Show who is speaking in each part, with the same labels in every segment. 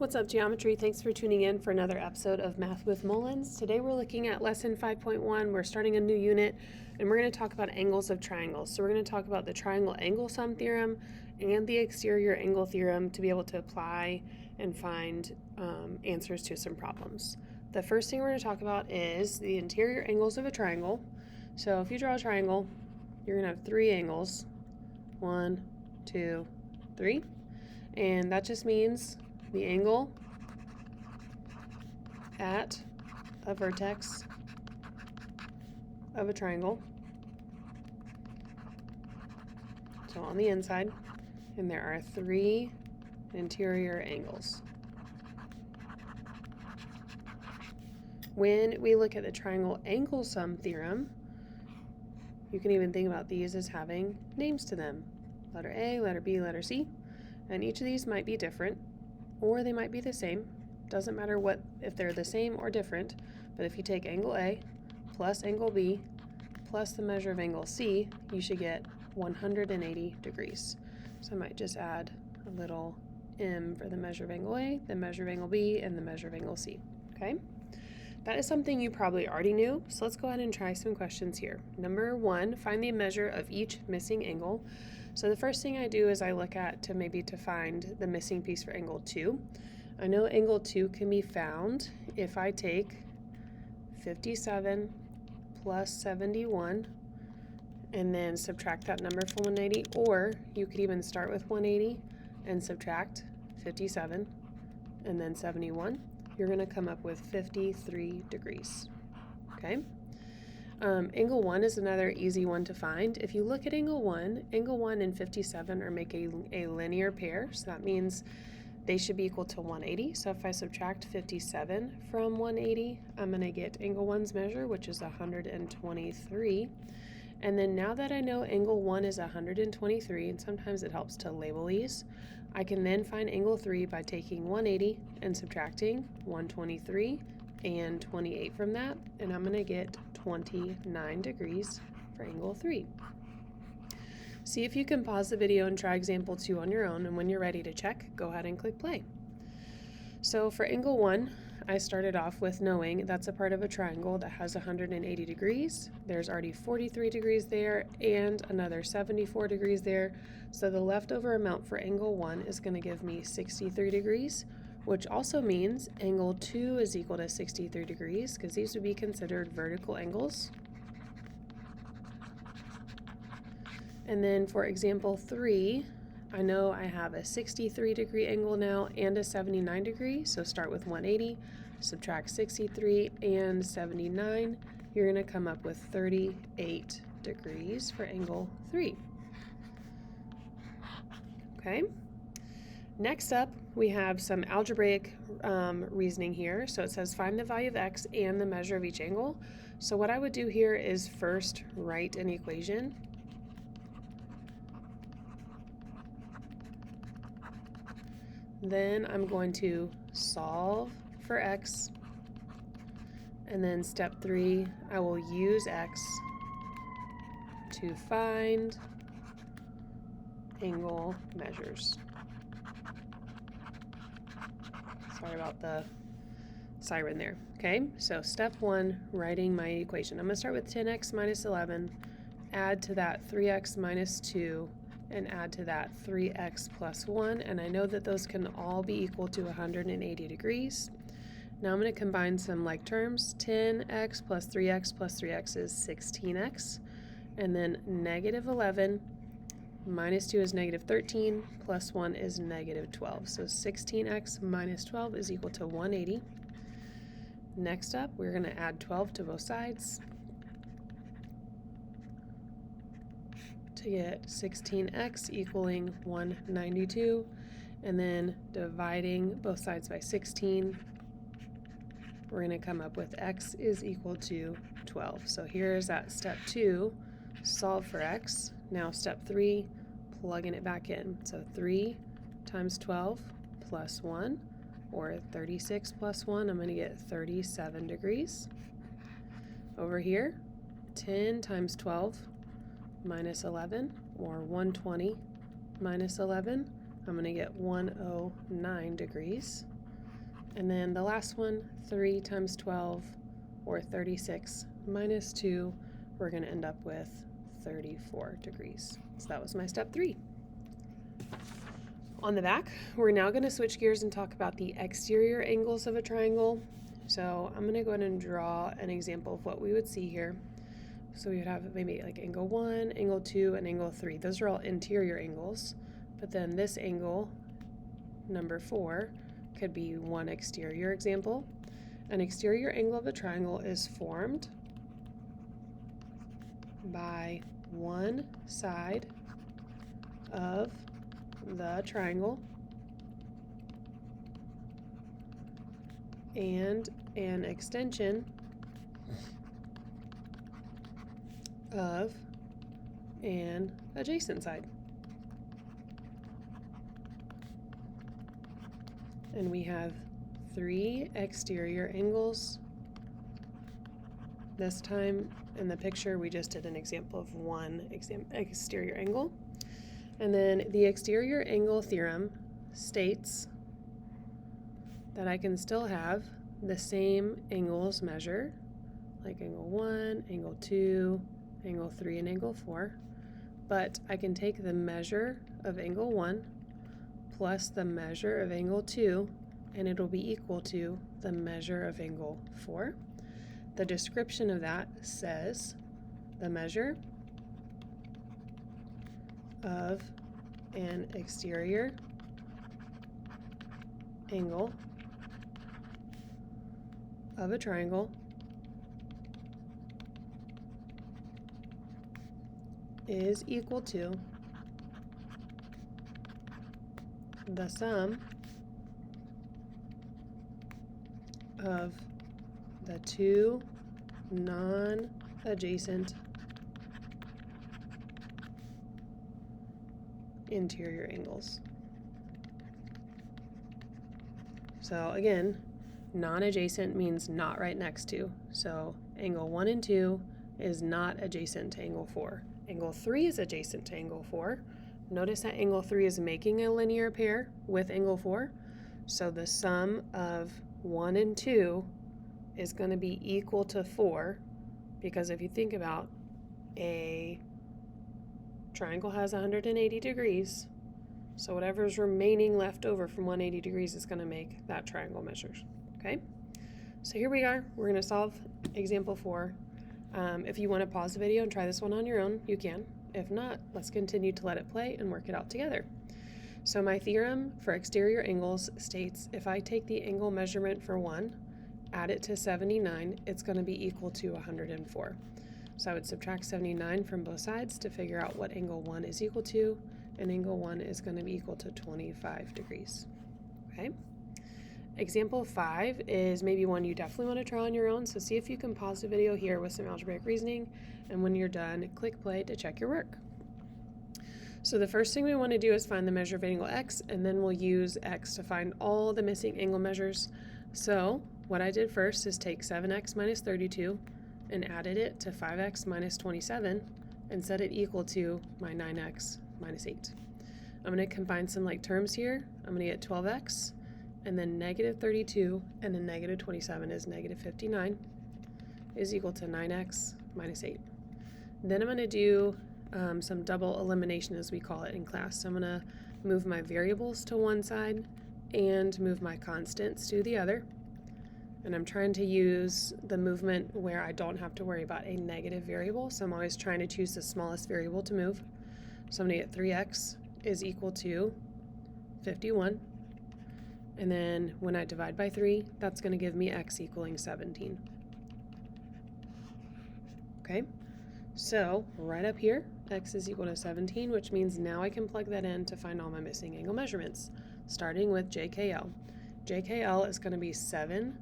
Speaker 1: What's up, geometry? Thanks for tuning in for another episode of Math with Mullins. Today we're looking at lesson 5.1. We're starting a new unit and we're going to talk about angles of triangles. So we're going to talk about the triangle angle sum theorem and the exterior angle theorem to be able to apply and find answers to some problems. The first thing we're going to talk about is the interior angles of a triangle. So if you draw a triangle, you're going to have three angles. 1, 2, 3. And that just means the angle at a vertex of a triangle, so on the inside, and there are three interior angles. When we look at the triangle angle sum theorem, you can even think about these as having names to them. Letter A, letter B, letter C, and each of these might be different, or they might be the same. Doesn't matter if they're the same or different, but if you take angle A plus angle B plus the measure of angle C, you should get 180 degrees. So I might just add a little M for the measure of angle A, the measure of angle B, and the measure of angle C, okay? That is something you probably already knew, so let's go ahead and try some questions here. Number 1, find the measure of each missing angle. So the first thing I do is I look at to find the missing piece for angle 2. I know angle 2 can be found if I take 57 plus 71 and then subtract that number from 180, or you could even start with 180 and subtract 57 and then 71. You're going to come up with 53 degrees, okay? Angle 1 is another easy one to find. If you look at angle 1 and 57 are making a linear pair, so that means they should be equal to 180. So if I subtract 57 from 180, I'm going to get angle 1's measure, which is 123. And then now that I know angle 1 is 123, and sometimes it helps to label these, I can then find angle 3 by taking 180 and subtracting 123 and 28 from that, and I'm going to get 29 degrees for angle 3. See if you can pause the video and try example 2 on your own, and when you're ready to check, go ahead and click play. So for angle 1, I started off with knowing that's a part of a triangle that has 180 degrees. There's already 43 degrees there and another 74 degrees there. So the leftover amount for angle 1 is going to give me 63 degrees, which also means angle 2 is equal to 63 degrees because these would be considered vertical angles. And then for example 3, I know I have a 63 degree angle now and a 79 degree, so start with 180, subtract 63 and 79, you're going to come up with 38 degrees for angle 3. Okay, next up we have some algebraic reasoning here. So it says find the value of x and the measure of each angle. So what I would do here is first write an equation. Then I'm going to solve for x, and then step 3, I will use x to find angle measures. Sorry about the siren there. Okay, so step 1, writing my equation. I'm going to start with 10x minus 11, add to that 3x minus 2, and add to that 3x plus 1, and I know that those can all be equal to 180 degrees. Now I'm going to combine some like terms. 10x plus 3x is 16x, and then negative 11 minus 2 is negative 13, plus 1 is negative 12. So 16x minus 12 is equal to 180. Next up, we're going to add 12 to both sides to get 16x equaling 192, and then dividing both sides by 16, we're going to come up with x is equal to 12. So here's that step 2, solve for x. Now step 3, plugging it back in. So 3 times 12 plus 1, or 36 plus 1, I'm going to get 37 degrees. Over here, 10 times 12 minus 11, or 120 minus 11, I'm going to get 109 degrees. And then the last one, 3 times 12, or 36 minus 2, we're going to end up with 34 degrees. So that was my step 3. On the back, we're now going to switch gears and talk about the exterior angles of a triangle. So I'm going to go ahead and draw an example of what we would see here. So we would have maybe like angle 1, angle 2, and angle 3. Those are all interior angles. But then this angle, number 4, could be one exterior example. An exterior angle of a triangle is formed by one side of the triangle and an extension of an adjacent side. And we have 3 exterior angles. This time in the picture we just did an example of one exterior angle. And then the exterior angle theorem states that I can still have the same angles measure, like angle 1, angle 2, angle 3, and angle 4, but I can take the measure of angle 1 plus the measure of angle 2, and it'll be equal to the measure of angle 4. The description of that says the measure of an exterior angle of a triangle is equal to the sum of the 2 non-adjacent interior angles. So again, non-adjacent means not right next to. So angle 1 and 2 is not adjacent to angle 4. Angle 3 is adjacent to angle 4. Notice that angle 3 is making a linear pair with angle 4. So the sum of 1 and 2 is going to be equal to 4, because if you think about a triangle has 180 degrees, so whatever's remaining left over from 180 degrees is going to make that triangle measures. Okay, so here we are. We're going to solve example 4. If you want to pause the video and try this one on your own, you can. If not, let's continue to let it play and work it out together. So my theorem for exterior angles states if I take the angle measurement for 1, add it to 79, it's going to be equal to 104. So I would subtract 79 from both sides to figure out what angle 1 is equal to, and angle 1 is going to be equal to 25 degrees. Okay. Example 5 is maybe one you definitely want to try on your own, so see if you can pause the video here with some algebraic reasoning, and when you're done, click play to check your work. So the first thing we want to do is find the measure of angle x, and then we'll use x to find all the missing angle measures. So what I did first is take 7x minus 32 and added it to 5x minus 27 and set it equal to my 9x minus 8. I'm going to combine some like terms here. I'm going to get 12x, and then negative 32, and then negative 27 is negative 59, is equal to 9x minus 8. Then I'm going to do some double elimination, as we call it in class. So I'm going to move my variables to one side and move my constants to the other. And I'm trying to use the movement where I don't have to worry about a negative variable, so I'm always trying to choose the smallest variable to move. So I'm going to get 3x is equal to 51. And then when I divide by 3, that's going to give me x equaling 17. Okay, so right up here, x is equal to 17, which means now I can plug that in to find all my missing angle measurements, starting with JKL. JKL is going to be 7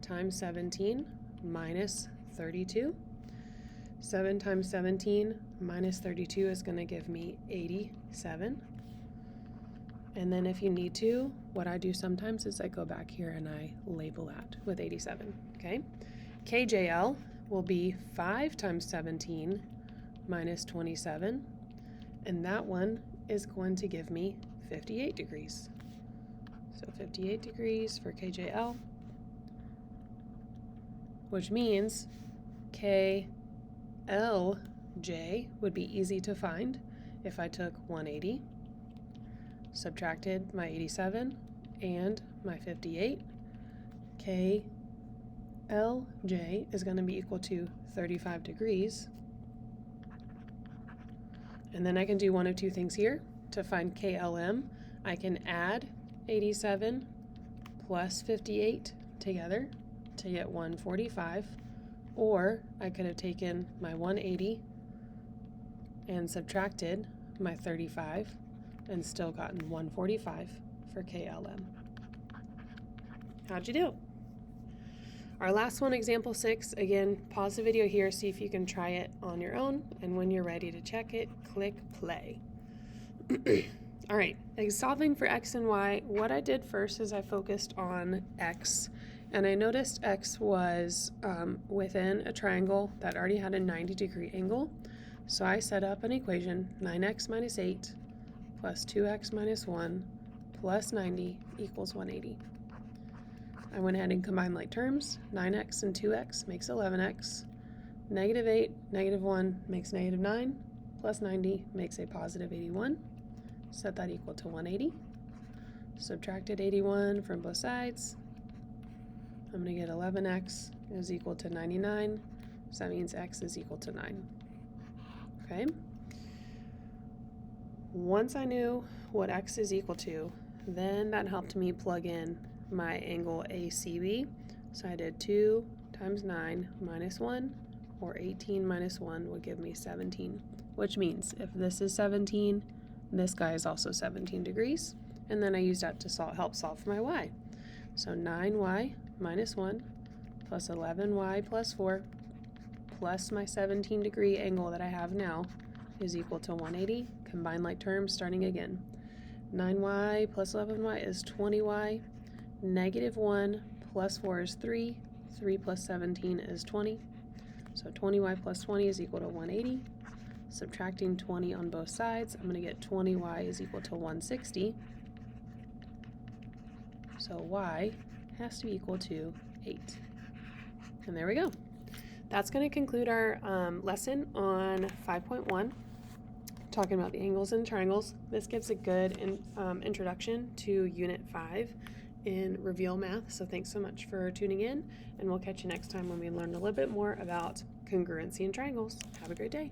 Speaker 1: times 17 minus 32. 7 times 17 minus 32 is going to give me 87. And then if you need to, what I do sometimes is I go back here and I label that with 87, okay? KJL will be 5 times 17 minus 27, and that one is going to give me 58 degrees. So 58 degrees for KJL, which means KLJ would be easy to find if I took 180, subtracted my 87 and my 58. KLJ is going to be equal to 35 degrees. And then I can do one of two things here. To find KLM, I can add 87 plus 58 together to get 145, or I could have taken my 180 and subtracted my 35 and still gotten 145 for KLM. How'd you do? Our last one, example 6, again, pause the video here, see if you can try it on your own, and when you're ready to check it, click play. All right, solving for x and y, what I did first is I focused on x, and I noticed x was within a triangle that already had a 90-degree angle, so I set up an equation, 9x minus 8 plus 2x minus 1 plus 90 equals 180. I went ahead and combined like terms. 9x and 2x makes 11x. Negative 8, negative 1 makes negative 9, plus 90 makes a positive 81. Set that equal to 180. Subtracted 81 from both sides. I'm going to get 11x is equal to 99, so that means x is equal to 9. Okay? Once I knew what x is equal to, then that helped me plug in my angle ACB. So I did 2 times 9 minus 1, or 18 minus 1 would give me 17, which means if this is 17, this guy is also 17 degrees, and then I used that to help solve for my y. So 9y minus 1 plus 11y plus 4 plus my 17-degree angle that I have now is equal to 180. Combine like terms, starting again. 9y plus 11y is 20y. Negative 1 plus 4 is 3. 3 plus 17 is 20. So 20y plus 20 is equal to 180. Subtracting 20 on both sides, I'm going to get 20y is equal to 160. So y has to be equal to 8. And there we go. That's going to conclude our lesson on 5.1, talking about the angles and triangles. This gives a good introduction to Unit 5 in Reveal Math. So thanks so much for tuning in, and we'll catch you next time when we learn a little bit more about congruency in triangles. Have a great day.